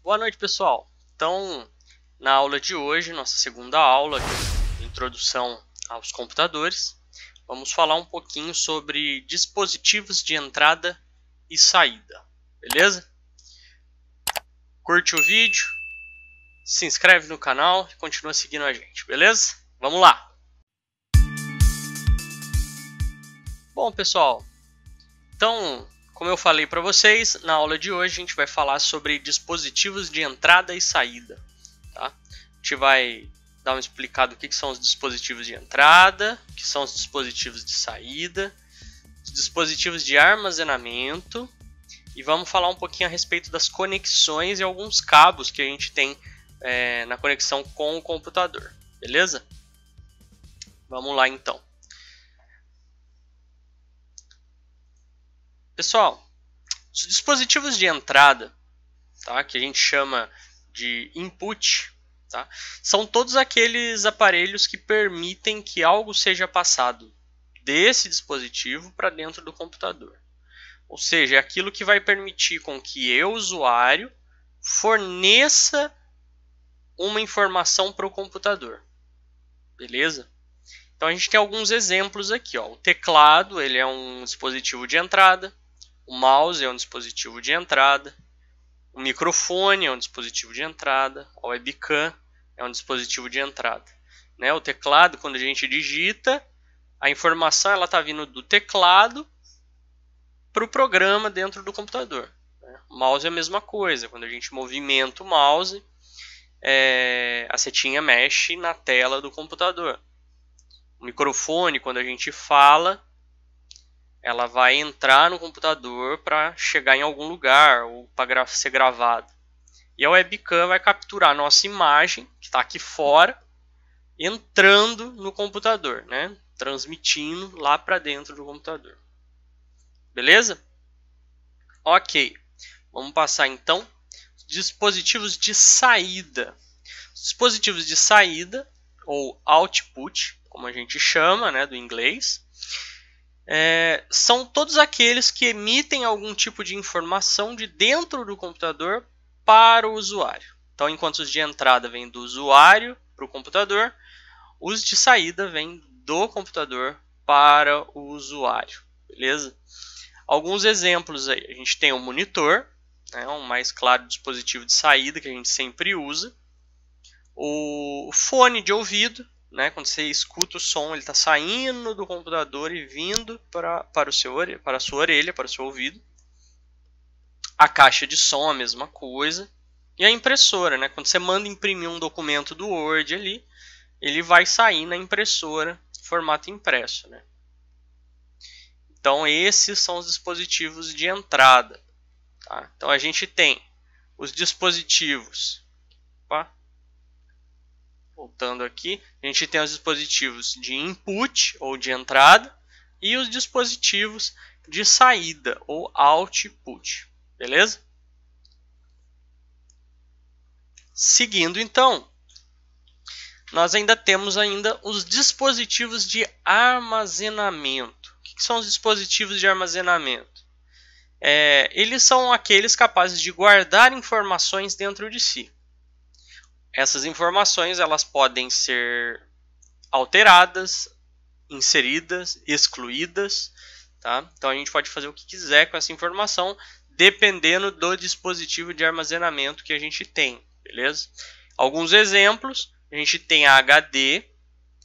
Boa noite, pessoal. Então, na aula de hoje, nossa segunda aula de introdução aos computadores, vamos falar um pouquinho sobre dispositivos de entrada e saída, beleza? Curte o vídeo, se inscreve no canal e continua seguindo a gente, beleza? Vamos lá! Bom, pessoal, então, como eu falei para vocês, na aula de hoje a gente vai falar sobre dispositivos de entrada e saída. Tá? A gente vai dar uma explicada do que são os dispositivos de entrada, o que são os dispositivos de saída, os dispositivos de armazenamento e vamos falar um pouquinho a respeito das conexões e alguns cabos que a gente tem na conexão com o computador. Beleza? Vamos lá então. Pessoal, os dispositivos de entrada, tá, que a gente chama de input, tá, são todos aqueles aparelhos que permitem que algo seja passado desse dispositivo para dentro do computador. Ou seja, é aquilo que vai permitir com que eu, usuário, forneça uma informação para o computador. Beleza? Então a gente tem alguns exemplos aqui. Ó. O teclado ele é um dispositivo de entrada. O mouse é um dispositivo de entrada, o microfone é um dispositivo de entrada, a webcam é um dispositivo de entrada. Né? O teclado, quando a gente digita, a informação está vindo do teclado para o programa dentro do computador. Né? O mouse é a mesma coisa, quando a gente movimenta o mouse, a setinha mexe na tela do computador. O microfone, quando a gente fala, ela vai entrar no computador para chegar em algum lugar ou para ser gravado. E a webcam vai capturar a nossa imagem, que está aqui fora, entrando no computador, né? Transmitindo lá para dentro do computador. Beleza? Ok. Vamos passar então dispositivos de saída. Os dispositivos de saída, ou output, como a gente chama, né, do inglês, são todos aqueles que emitem algum tipo de informação de dentro do computador para o usuário. Então, enquanto os de entrada vêm do usuário para o computador, os de saída vêm do computador para o usuário. Beleza? Alguns exemplos aí. A gente tem o monitor, né, um mais claro dispositivo de saída que a gente sempre usa. O fone de ouvido. Né? Quando você escuta o som, ele está saindo do computador e vindo para a sua orelha, para o seu ouvido. A caixa de som, a mesma coisa. E a impressora, né? Quando você manda imprimir um documento do Word ali, ele vai sair na impressora formato impresso. Né? Então, esses são os dispositivos de entrada. Tá? Então, a gente tem os dispositivos... Opa. Voltando aqui, a gente tem os dispositivos de input ou de entrada e os dispositivos de saída ou output. Beleza? Seguindo então, nós ainda temos os dispositivos de armazenamento. O que são os dispositivos de armazenamento? Eles são aqueles capazes de guardar informações dentro de si. Essas informações elas podem ser alteradas, inseridas, excluídas. Tá? Então a gente pode fazer o que quiser com essa informação, dependendo do dispositivo de armazenamento que a gente tem. Beleza? Alguns exemplos, a gente tem a HD,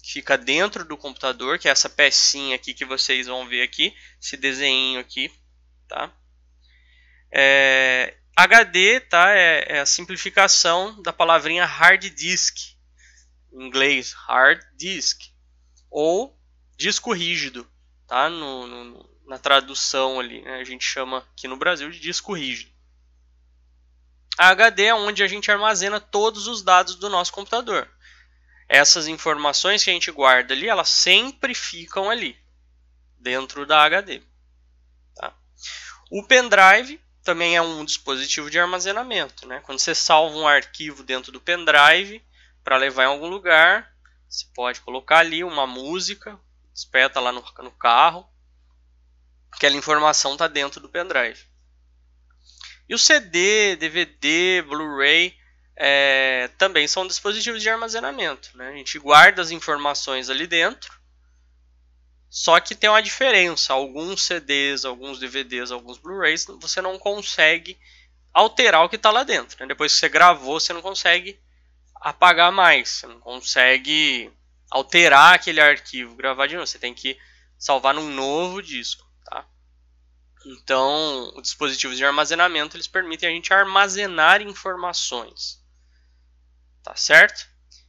que fica dentro do computador, que é essa pecinha aqui que vocês vão ver aqui, esse desenho aqui. Tá? HD, tá? É a simplificação da palavrinha hard disk, em inglês hard disk, ou disco rígido, tá? Na tradução ali, né? A gente chama aqui no Brasil de disco rígido. A HD é onde a gente armazena todos os dados do nosso computador. Essas informações que a gente guarda ali, elas sempre ficam ali, dentro da HD. Tá? O pendrive também é um dispositivo de armazenamento. Né? Quando você salva um arquivo dentro do pendrive para levar em algum lugar, você pode colocar ali uma música, espeta lá no carro, aquela informação está dentro do pendrive. E o CD, DVD, Blu-ray também são dispositivos de armazenamento, né? A gente guarda as informações ali dentro, só que tem uma diferença. Alguns CDs, alguns DVDs, alguns Blu-rays, você não consegue alterar o que está lá dentro, né? Depois que você gravou, você não consegue apagar mais, você não consegue alterar aquele arquivo, gravar de novo, você tem que salvar num novo disco, tá? Então, os dispositivos de armazenamento, eles permitem a gente armazenar informações, tá certo?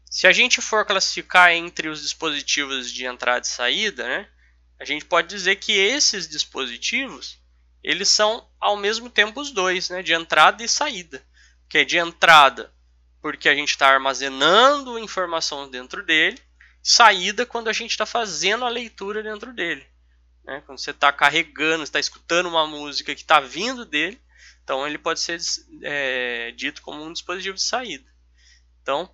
Se a gente for classificar entre os dispositivos de entrada e saída, né, a gente pode dizer que esses dispositivos, eles são ao mesmo tempo os dois, né, de entrada e saída. Que é de entrada, porque a gente está armazenando informação dentro dele, saída quando a gente está fazendo a leitura dentro dele. Né? Quando você está carregando, está escutando uma música que está vindo dele, então ele pode ser dito como um dispositivo de saída. Então,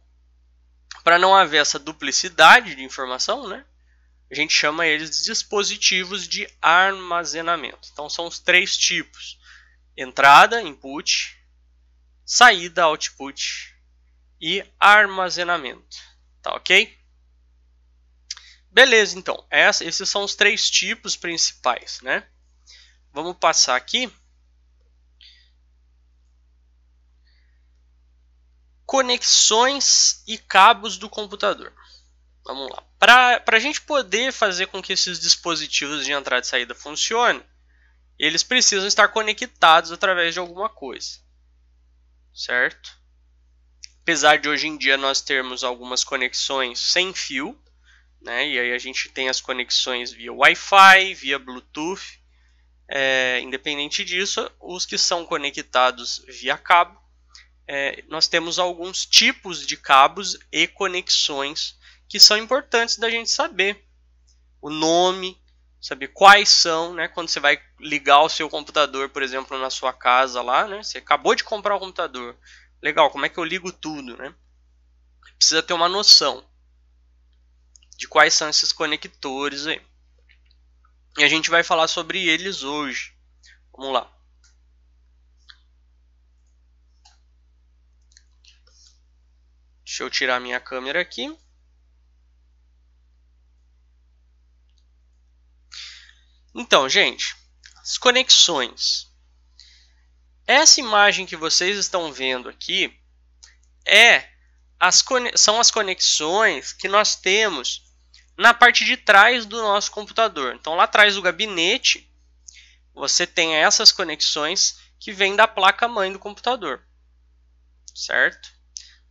para não haver essa duplicidade de informação, né, a gente chama eles de dispositivos de armazenamento. Então, são os três tipos: entrada, input, saída, output e armazenamento. Tá ok? Beleza, então. Esses são os três tipos principais, né? Vamos passar aqui. Conexões e cabos do computador. Vamos lá. Para a gente poder fazer com que esses dispositivos de entrada e saída funcionem, eles precisam estar conectados através de alguma coisa. Certo? Apesar de hoje em dia nós termos algumas conexões sem fio, né? E aí a gente tem as conexões via Wi-Fi, via Bluetooth. Independente disso, os que são conectados via cabo, nós temos alguns tipos de cabos e conexões que são importantes da gente saber. O nome, saber quais são, né? Quando você vai ligar o seu computador, por exemplo, na sua casa lá, né? Você acabou de comprar um computador. Legal, como é que eu ligo tudo, né? Precisa ter uma noção de quais são esses conectores aí. E a gente vai falar sobre eles hoje. Vamos lá. Deixa eu tirar minha câmera aqui. Então, gente, as conexões. Essa imagem que vocês estão vendo aqui são as conexões que nós temos na parte de trás do nosso computador. Então, lá atrás do gabinete, você tem essas conexões que vêm da placa-mãe do computador. Certo?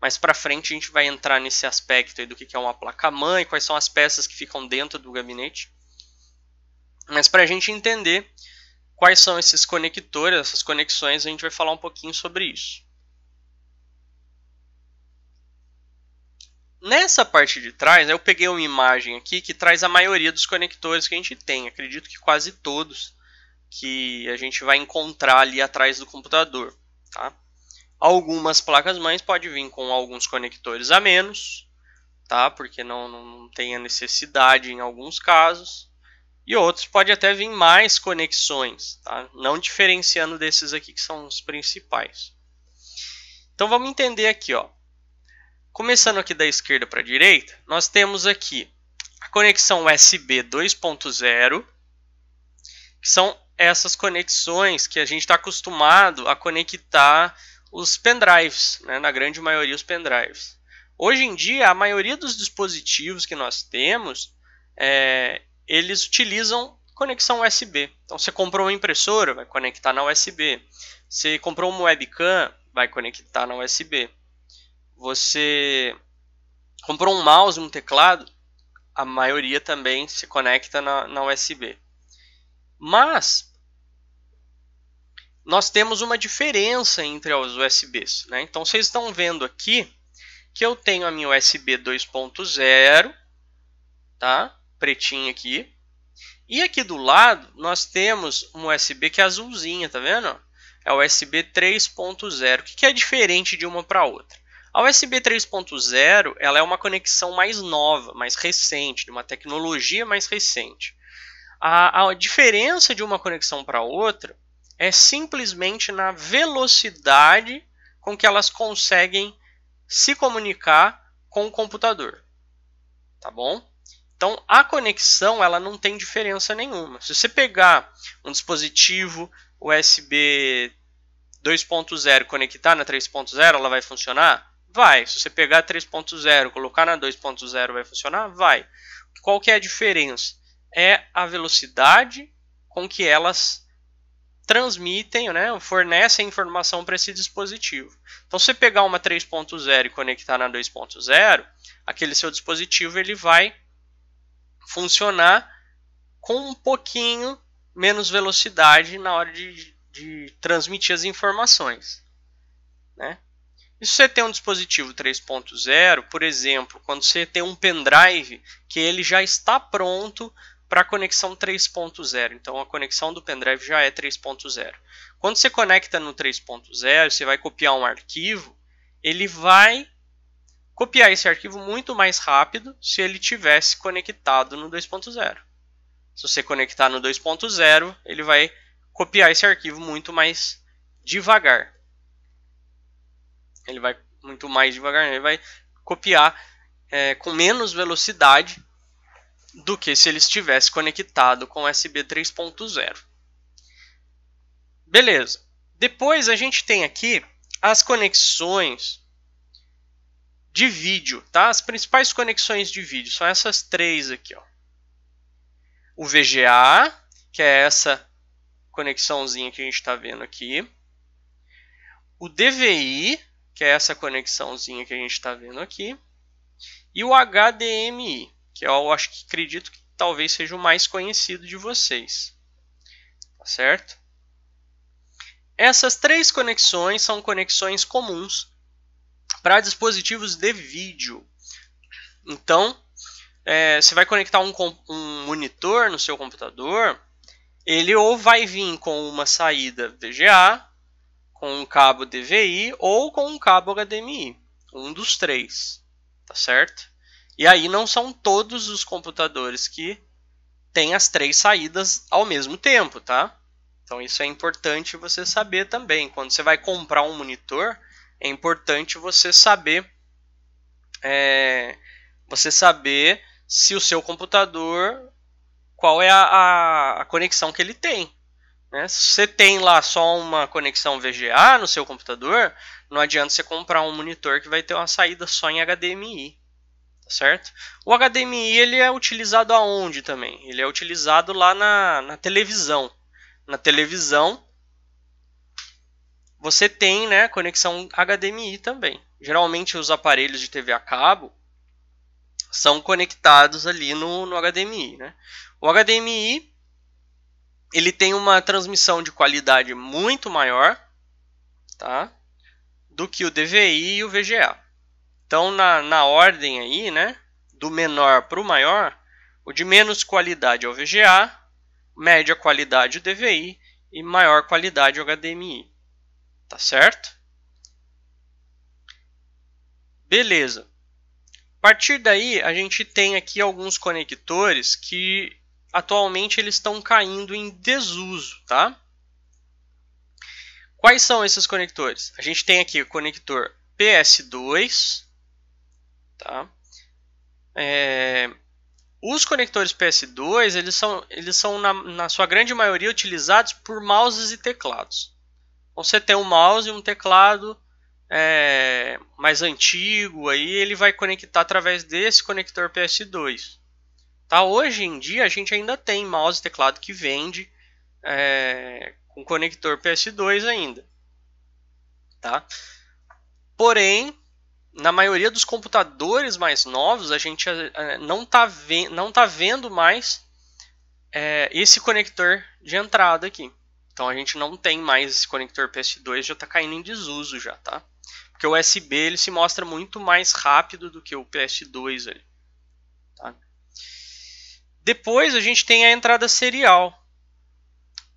Mais para frente a gente vai entrar nesse aspecto aí do que é uma placa-mãe, quais são as peças que ficam dentro do gabinete. Mas para a gente entender quais são esses conectores, essas conexões, a gente vai falar um pouquinho sobre isso. Nessa parte de trás, eu peguei uma imagem aqui que traz a maioria dos conectores que a gente tem. Acredito que quase todos que a gente vai encontrar ali atrás do computador. Tá? Algumas placas-mães podem vir com alguns conectores a menos, tá? Porque não tem a necessidade em alguns casos. E outros pode até vir mais conexões, tá? Não diferenciando desses aqui que são os principais. Então vamos entender aqui, ó. Começando aqui da esquerda para a direita, nós temos aqui a conexão USB 2.0, que são essas conexões que a gente está acostumado a conectar os pendrives, né? Na grande maioria os pendrives. Hoje em dia, a maioria dos dispositivos que nós temos, eles utilizam conexão USB. Então, você comprou uma impressora, vai conectar na USB. Você comprou uma webcam, vai conectar na USB. Você comprou um mouse, um teclado, a maioria também se conecta na USB. Mas nós temos uma diferença entre os USBs. Né? Então, vocês estão vendo aqui que eu tenho a minha USB 2.0, tá? Pretinho aqui. E aqui do lado, nós temos um USB que é azulzinha, tá vendo? É o USB 3.0. O que é diferente de uma para outra? A USB 3.0 ela é uma conexão mais nova, mais recente, de uma tecnologia mais recente. A diferença de uma conexão para outra é simplesmente na velocidade com que elas conseguem se comunicar com o computador. Tá bom? Então, a conexão ela não tem diferença nenhuma. Se você pegar um dispositivo USB 2.0 e conectar na 3.0, ela vai funcionar? Vai. Se você pegar a 3.0 e colocar na 2.0, vai funcionar? Vai. Qual que é a diferença? É a velocidade com que elas transmitem, né, fornecem informação para esse dispositivo. Então, se você pegar uma 3.0 e conectar na 2.0, aquele seu dispositivo ele vai funcionar com um pouquinho menos velocidade na hora de transmitir as informações, né? E se você tem um dispositivo 3.0, por exemplo, quando você tem um pendrive que ele já está pronto para a conexão 3.0, então a conexão do pendrive já é 3.0. Quando você conecta no 3.0, você vai copiar um arquivo, ele vai copiar esse arquivo muito mais rápido se ele tivesse conectado no 2.0. Se você conectar no 2.0, ele vai copiar esse arquivo muito mais devagar. Ele vai muito mais devagar, ele vai copiar com menos velocidade do que se ele estivesse conectado com USB 3.0. Beleza. Depois a gente tem aqui as conexões de vídeo, tá? As principais conexões de vídeo são essas três aqui, ó. O VGA, que é essa conexãozinha que a gente está vendo aqui. O DVI, que é essa conexãozinha que a gente está vendo aqui. E o HDMI, que eu acredito que talvez seja o mais conhecido de vocês. Tá certo? Essas três conexões são conexões comuns para dispositivos de vídeo. Então, você vai conectar um monitor no seu computador, ele ou vai vir com uma saída VGA, com um cabo DVI ou com um cabo HDMI, um dos três, tá certo? E aí não são todos os computadores que têm as três saídas ao mesmo tempo, tá? Então isso é importante você saber também. Quando você vai comprar um monitor, é importante você saber se o seu computador, qual é a conexão que ele tem. Né? Se você tem lá só uma conexão VGA no seu computador, não adianta você comprar um monitor que vai ter uma saída só em HDMI. Tá certo? O HDMI ele é utilizado aonde também? Ele é utilizado lá na televisão. Na televisão, você tem, né, conexão HDMI também. Geralmente os aparelhos de TV a cabo são conectados ali no HDMI. Né? O HDMI ele tem uma transmissão de qualidade muito maior, tá, do que o DVI e o VGA. Então, na ordem aí, né, do menor para o maior, o de menos qualidade é o VGA, média qualidade o DVI e maior qualidade o HDMI. Tá certo? Beleza. A partir daí, a gente tem aqui alguns conectores que atualmente eles estão caindo em desuso, tá? Quais são esses conectores? A gente tem aqui o conector PS2, tá? Os conectores PS2 eles são na sua grande maioria utilizados por mouses e teclados. Então, você tem um mouse e um teclado mais antigo, aí ele vai conectar através desse conector PS2. Tá? Hoje em dia a gente ainda tem mouse e teclado que vende com conector PS2 ainda. Tá? Porém, na maioria dos computadores mais novos, a gente não está vendo mais esse conector de entrada aqui. Então a gente não tem mais esse conector PS2, já está caindo em desuso já, tá? Porque o USB ele se mostra muito mais rápido do que o PS2 ali. Tá? Depois a gente tem a entrada serial.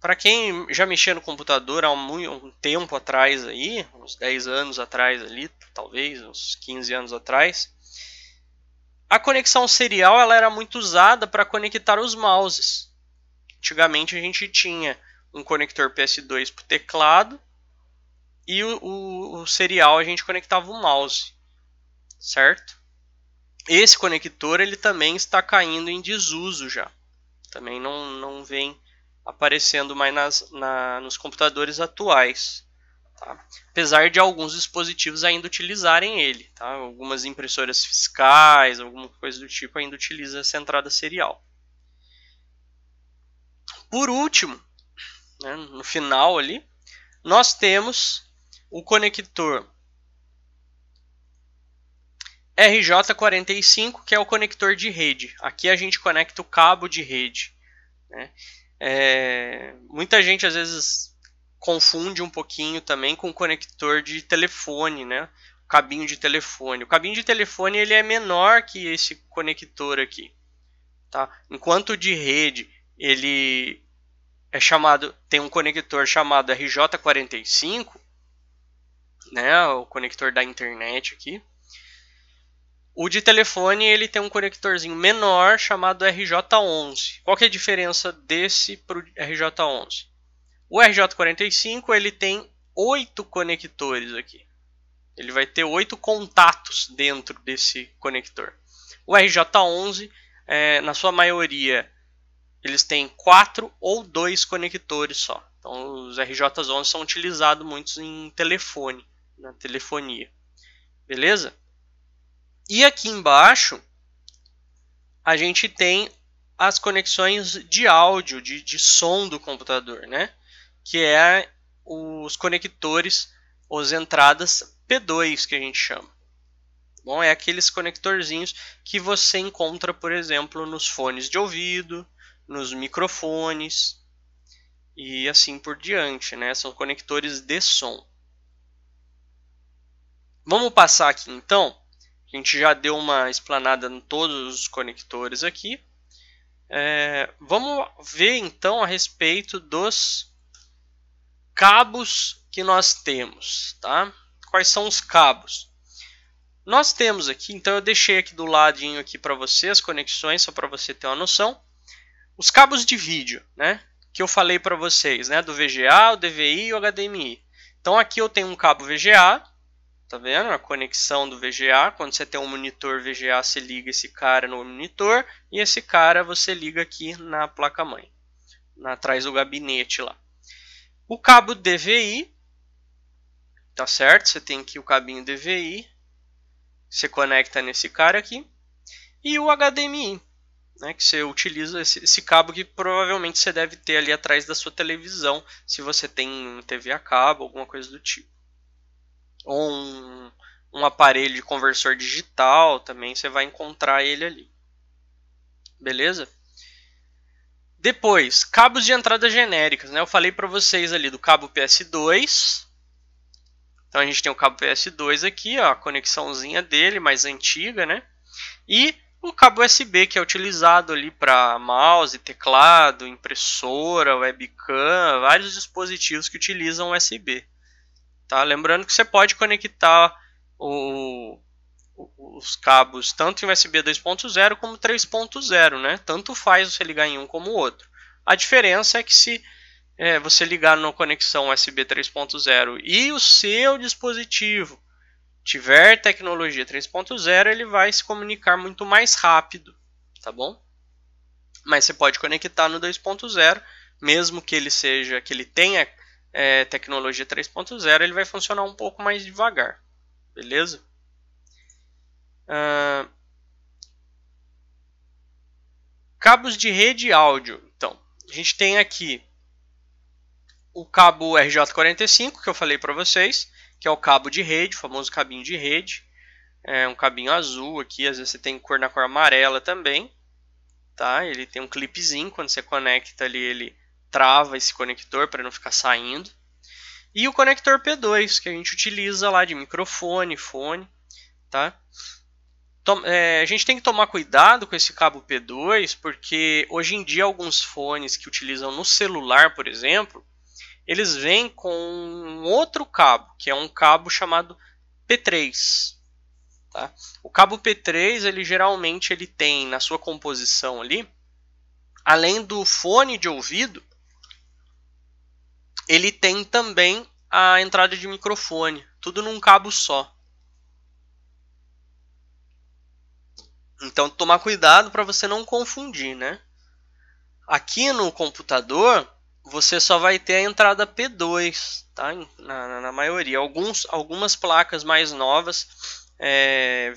Para quem já mexia no computador há um tempo atrás aí, uns 10 anos atrás ali, talvez uns 15 anos atrás, a conexão serial ela era muito usada para conectar os mouses. Antigamente a gente tinha um conector PS2 para o teclado e o serial a gente conectava o mouse, certo? Esse conector ele também está caindo em desuso já, também não vem aparecendo mais nos computadores atuais. Tá? Apesar de alguns dispositivos ainda utilizarem ele. Tá? Algumas impressoras fiscais, alguma coisa do tipo, ainda utiliza essa entrada serial. Por último, né, no final ali, nós temos o conector RJ45, que é o conector de rede. Aqui a gente conecta o cabo de rede. Né? Muita gente às vezes confunde um pouquinho também com o conector de telefone, né? O cabinho de telefone. O cabinho de telefone ele é menor que esse conector aqui, tá? Enquanto o de rede ele é chamado, tem um conector chamado RJ45, né? O conector da internet aqui. O de telefone ele tem um conectorzinho menor chamado RJ11. Qual que é a diferença desse para o RJ11? O RJ45 ele tem 8 conectores aqui. Ele vai ter 8 contatos dentro desse conector. O RJ11, na sua maioria, eles têm 4 ou 2 conectores só. Então, os RJ11 são utilizados muitos em telefone, na telefonia. Beleza? E aqui embaixo, a gente tem as conexões de áudio, de som do computador, né? Que é os conectores, as entradas P2 que a gente chama. Bom, é aqueles conectorzinhos que você encontra, por exemplo, nos fones de ouvido, nos microfones e assim por diante, né? São conectores de som. Vamos passar aqui então. A gente já deu uma explanada em todos os conectores aqui. Vamos ver então a respeito dos cabos que nós temos, tá? Quais são os cabos? Nós temos aqui, então eu deixei aqui do ladinho aqui para você as conexões, só para você ter uma noção. Os cabos de vídeo, né? Que eu falei para vocês, né? Do VGA, o DVI e o HDMI. Então aqui eu tenho um cabo VGA, tá vendo? A conexão do VGA. Quando você tem um monitor VGA, você liga esse cara no monitor e esse cara você liga aqui na placa-mãe, atrás do gabinete lá. O cabo DVI, tá certo? Você tem aqui o cabinho DVI, você conecta nesse cara aqui. E o HDMI, né? Que você utiliza esse cabo que provavelmente você deve ter ali atrás da sua televisão, se você tem um TV a cabo, alguma coisa do tipo. Ou um aparelho de conversor digital, também você vai encontrar ele ali. Beleza? Depois, cabos de entrada genéricas, né? Eu falei para vocês ali do cabo PS2. Então a gente tem o cabo PS2 aqui, ó, a conexãozinha dele, mais antiga, né? E o cabo USB que é utilizado ali para mouse, teclado, impressora, webcam, vários dispositivos que utilizam USB. Tá? Lembrando que você pode conectar os cabos tanto em USB 2.0 como 3.0, né? Tanto faz você ligar em um como o outro. A diferença é que se você ligar na conexão USB 3.0 e o seu dispositivo tiver tecnologia 3.0, ele vai se comunicar muito mais rápido, tá bom? Mas você pode conectar no 2.0, mesmo que ele tenha tecnologia 3.0, ele vai funcionar um pouco mais devagar, beleza? Cabos de rede áudio. Então, a gente tem aqui o cabo RJ45, que eu falei para vocês, que é o cabo de rede, o famoso cabinho de rede. É um cabinho azul aqui, às vezes você tem na cor amarela também. Tá? Ele tem um clipezinho, quando você conecta ali, ele trava esse conector para não ficar saindo. E o conector P2, que a gente utiliza lá de microfone, fone. Tá? A gente tem que tomar cuidado com esse cabo P2, porque hoje em dia alguns fones que utilizam no celular, por exemplo, eles vêm com um outro cabo, que é um cabo chamado P3. Tá? O cabo P3, ele geralmente tem na sua composição ali, além do fone de ouvido, ele tem também a entrada de microfone, tudo num cabo só. Então, tomar cuidado para você não confundir, né? Aqui no computador, você só vai ter a entrada P2, tá? Na maioria. Algumas placas mais novas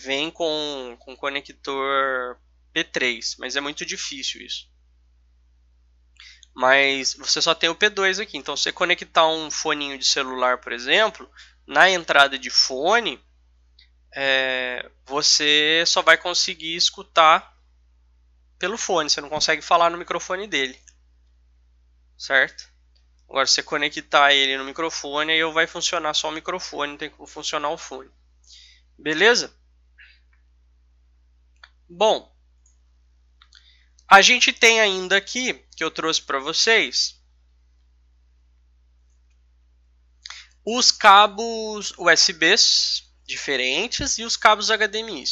vêm com conector P3, mas é muito difícil isso. Mas você só tem o P2 aqui. Então, se você conectar um foninho de celular, por exemplo, na entrada de fone, você só vai conseguir escutar pelo fone. Você não consegue falar no microfone dele. Certo? Agora, se você conectar ele no microfone, aí vai funcionar só o microfone, não tem como funcionar o fone. Beleza? Bom, a gente tem ainda aqui, que eu trouxe para vocês, os cabos USBs diferentes e os cabos HDMI.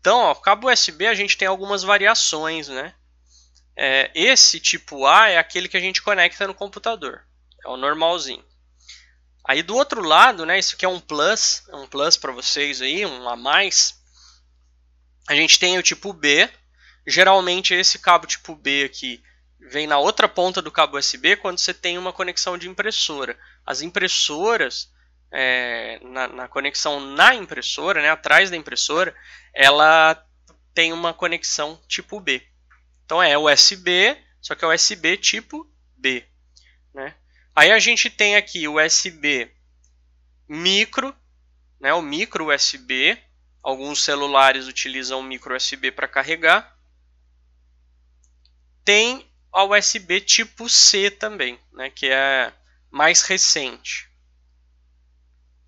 Então, ó, o cabo USB a gente tem algumas variações, né? Esse tipo A é aquele que a gente conecta no computador, é o normalzinho. Aí do outro lado, né, isso aqui é um plus para vocês aí, um a mais. A gente tem o tipo B. Geralmente esse cabo tipo B aqui vem na outra ponta do cabo USB quando você tem uma conexão de impressora. As impressoras, na conexão na impressora, né, atrás da impressora, ela tem uma conexão tipo B. Então é USB, só que é USB tipo B, né? Aí a gente tem aqui o USB micro, né, o micro USB. Alguns celulares utilizam o micro USB para carregar. Tem a USB tipo C também, né, que é mais recente.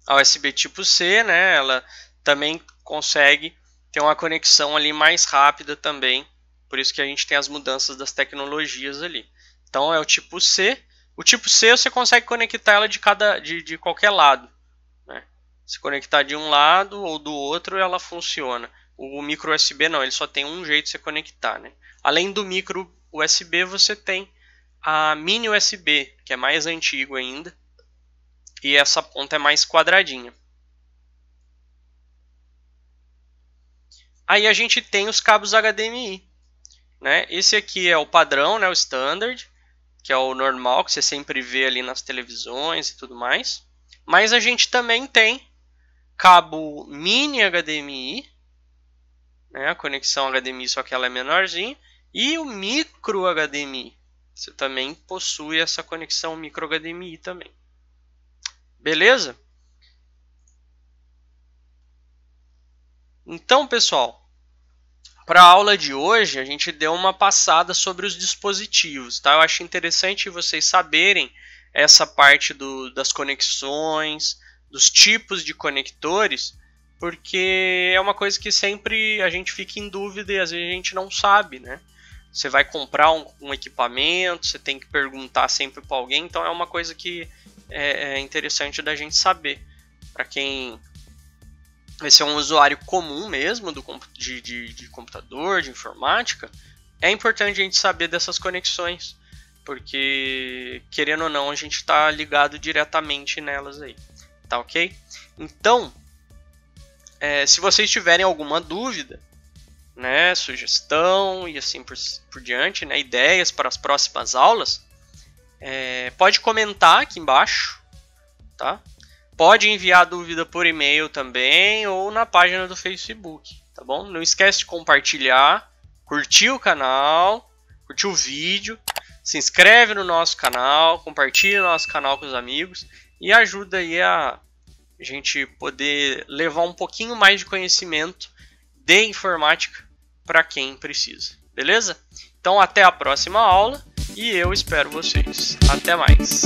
A USB tipo C, né, ela também consegue ter uma conexão ali mais rápida também. Por isso que a gente tem as mudanças das tecnologias ali. Então é o tipo C. O tipo C você consegue conectar ela de qualquer lado, né? Se conectar de um lado ou do outro, ela funciona. O micro USB não, ele só tem um jeito de você conectar, né? Além do micro USB, você tem a mini USB, que é mais antigo ainda. E essa ponta é mais quadradinha. Aí a gente tem os cabos HDMI, né? Esse aqui é o padrão, né? O standard, que é o normal, que você sempre vê ali nas televisões e tudo mais. Mas a gente também tem cabo mini HDMI, né? A conexão HDMI, só que ela é menorzinha. E o micro HDMI. Você também possui essa conexão micro HDMI também. Beleza? Então, pessoal, para a aula de hoje, a gente deu uma passada sobre os dispositivos, tá? Eu acho interessante vocês saberem essa parte das conexões, dos tipos de conectores, porque é uma coisa que sempre a gente fica em dúvida e às vezes a gente não sabe, né? Você vai comprar um equipamento, você tem que perguntar sempre para alguém, então é uma coisa que é interessante da gente saber. Para quem vai ser um usuário comum mesmo de computador, de informática, é importante a gente saber dessas conexões, porque querendo ou não a gente está ligado diretamente nelas aí, tá ok? Então, se vocês tiverem alguma dúvida, né, sugestão e assim por diante, né, ideias para as próximas aulas, pode comentar aqui embaixo, tá? Pode enviar dúvida por e-mail também ou na página do Facebook, tá bom? Não esquece de compartilhar, curtir o canal, curtir o vídeo, se inscreve no nosso canal, compartilha o nosso canal com os amigos e ajuda aí a gente poder levar um pouquinho mais de conhecimento de informática para quem precisa, beleza? Então até a próxima aula e eu espero vocês. Até mais!